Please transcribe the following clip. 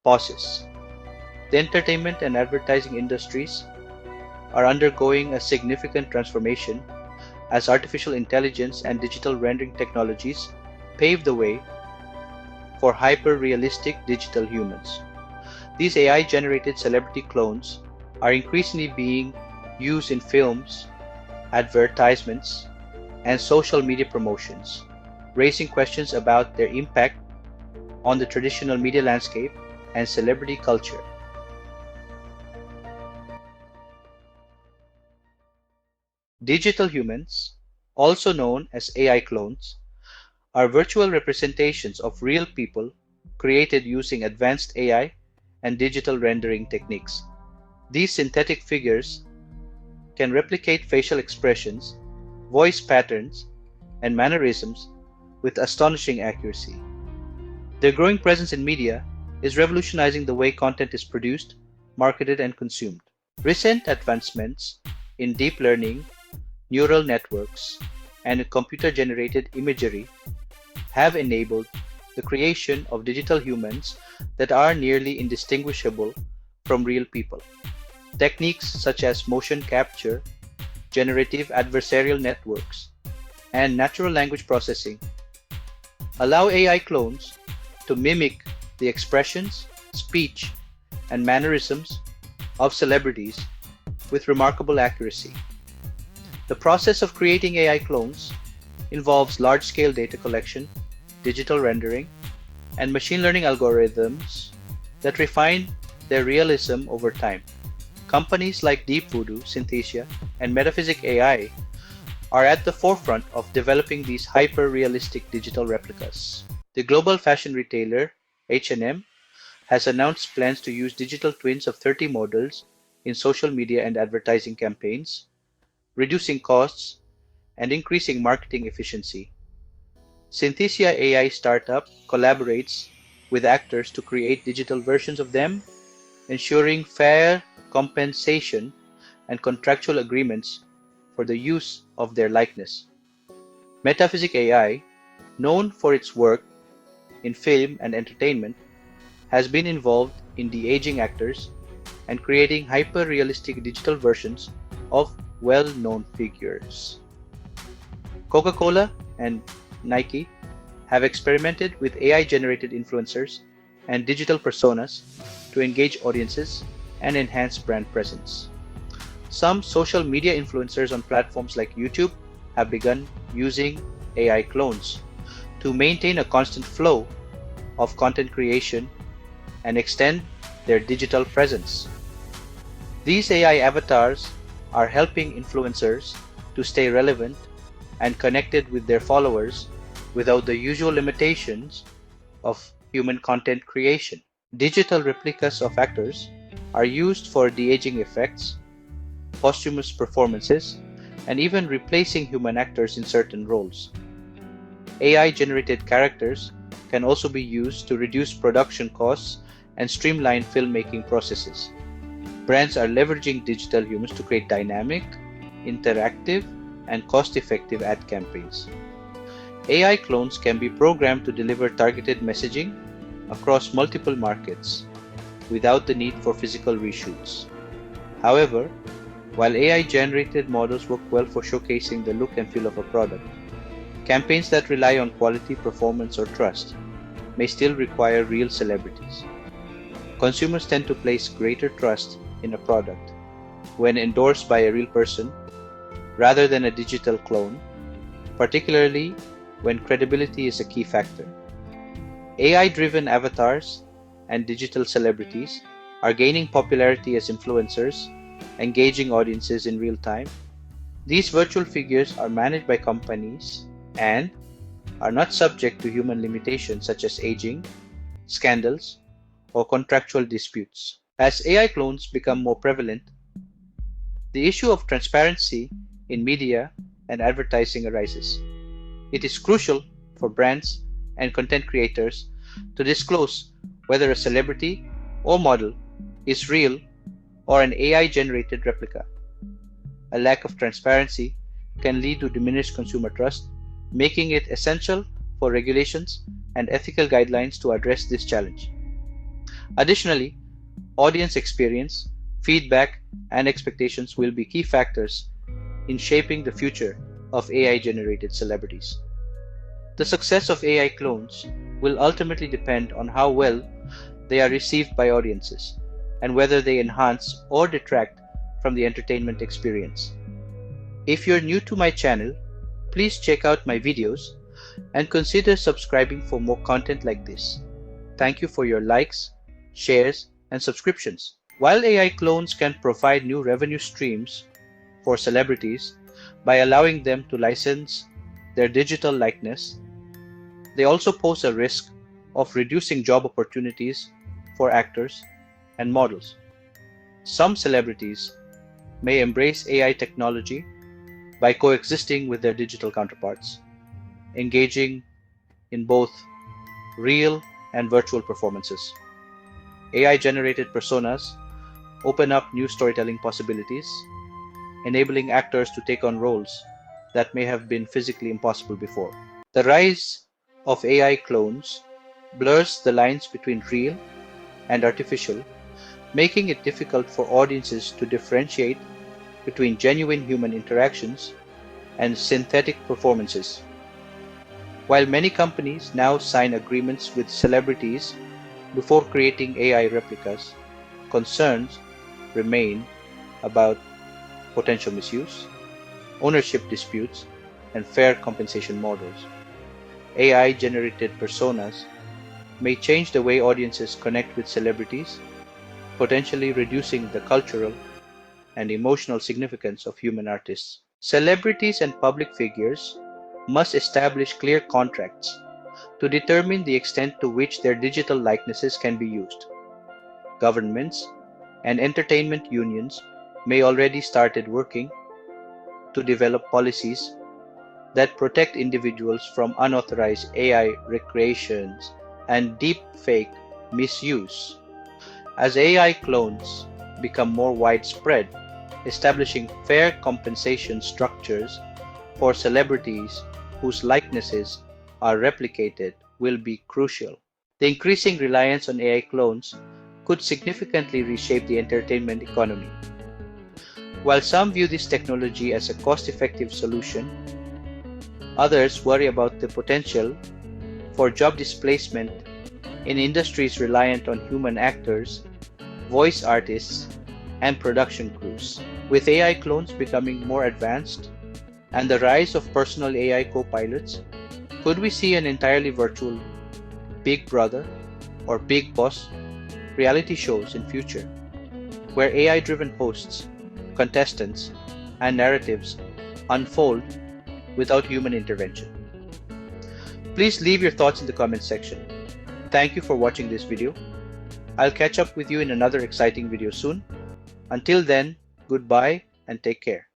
pauses. The entertainment and advertising industries are undergoing a significant transformation as artificial intelligence and digital rendering technologies pave the way for hyper-realistic digital humans. These AI-generated celebrity clones are increasingly being used in films, advertisements, and social media promotions, raising questions about their impact on the traditional media landscape and celebrity culture. Digital humans, also known as AI clones, are virtual representations of real people created using advanced AI and digital rendering techniques. These synthetic figures can replicate facial expressions, voice patterns, and mannerisms with astonishing accuracy. Their growing presence in media is revolutionizing the way content is produced, marketed, and consumed. Recent advancements in deep learning, neural networks, and computer-generated imagery have enabled the creation of digital humans that are nearly indistinguishable from real people. Techniques such as motion capture, generative adversarial networks, and natural language processing allow AI clones to mimic the expressions, speech, and mannerisms of celebrities with remarkable accuracy. The process of creating AI clones involves large-scale data collection, digital rendering, and machine learning algorithms that refine their realism over time. Companies like Deepvoodoo, Synthesia, and Metaphysic AI are at the forefront of developing these hyper-realistic digital replicas. The global fashion retailer H&M has announced plans to use digital twins of 30 models in social media and advertising campaigns, reducing costs and increasing marketing efficiency. Synthesia AI startup collaborates with actors to create digital versions of them, ensuring fair compensation and contractual agreements for the use of their likeness. Metaphysic AI, known for its work in film and entertainment, has been involved in de-aging actors and creating hyper-realistic digital versions of well-known figures. Coca-Cola and Nike have experimented with AI-generated influencers and digital personas to engage audiences and enhance brand presence. Some social media influencers on platforms like YouTube have begun using AI clones to maintain a constant flow of content creation and extend their digital presence. These AI avatars are helping influencers to stay relevant and connected with their followers without the usual limitations of human content creation. Digital replicas of actors are used for de-aging effects, posthumous performances, and even replacing human actors in certain roles. AI-generated characters can also be used to reduce production costs and streamline filmmaking processes. Brands are leveraging digital humans to create dynamic, interactive, and cost-effective ad campaigns. AI clones can be programmed to deliver targeted messaging across multiple markets without the need for physical reshoots. However, while AI-generated models work well for showcasing the look and feel of a product, campaigns that rely on quality, performance, or trust may still require real celebrities. Consumers tend to place greater trust in a product when endorsed by a real person rather than a digital clone, particularly when credibility is a key factor. AI-driven avatars and digital celebrities are gaining popularity as influencers, engaging audiences in real time. These virtual figures are managed by companies and are not subject to human limitations such as aging, scandals, or contractual disputes. As AI clones become more prevalent, the issue of transparency in media and advertising arises. It is crucial for brands and content creators to disclose whether a celebrity or model is real or an AI-generated replica. A lack of transparency can lead to diminished consumer trust, making it essential for regulations and ethical guidelines to address this challenge. Additionally, audience experience, feedback, and expectations will be key factors in shaping the future of AI-generated celebrities. The success of AI clones will ultimately depend on how well they are received by audiences and whether they enhance or detract from the entertainment experience. If you're new to my channel, please check out my videos and consider subscribing for more content like this. Thank you for your likes, shares, and subscriptions. While AI clones can provide new revenue streams for celebrities by allowing them to license their digital likeness, they also pose a risk of reducing job opportunities for actors and models. Some celebrities may embrace AI technology by coexisting with their digital counterparts, engaging in both real and virtual performances. AI-generated personas open up new storytelling possibilities, enabling actors to take on roles that may have been physically impossible before. The rise of AI clones blurs the lines between real and artificial, making it difficult for audiences to differentiate between genuine human interactions and synthetic performances. While many companies now sign agreements with celebrities before creating AI replicas, concerns remain about potential misuse, ownership disputes, and fair compensation models. AI-generated personas may change the way audiences connect with celebrities, potentially reducing the cultural and emotional significance of human artists. Celebrities and public figures must establish clear contracts to determine the extent to which their digital likenesses can be used. Governments and entertainment unions may already started working to develop policies that protect individuals from unauthorized AI recreations and deepfake misuse. As AI clones become more widespread, establishing fair compensation structures for celebrities whose likenesses are replicated will be crucial. The increasing reliance on AI clones could significantly reshape the entertainment economy. While some view this technology as a cost-effective solution, others worry about the potential for job displacement in industries reliant on human actors, voice artists, and production crews. With AI clones becoming more advanced and the rise of personal AI co-pilots, could we see an entirely virtual Big Brother or Big Boss reality shows in future, where AI-driven hosts, contestants, and narratives unfold without human intervention? Please leave your thoughts in the comment section. Thank you for watching this video. I'll catch up with you in another exciting video soon. Until then, goodbye and take care.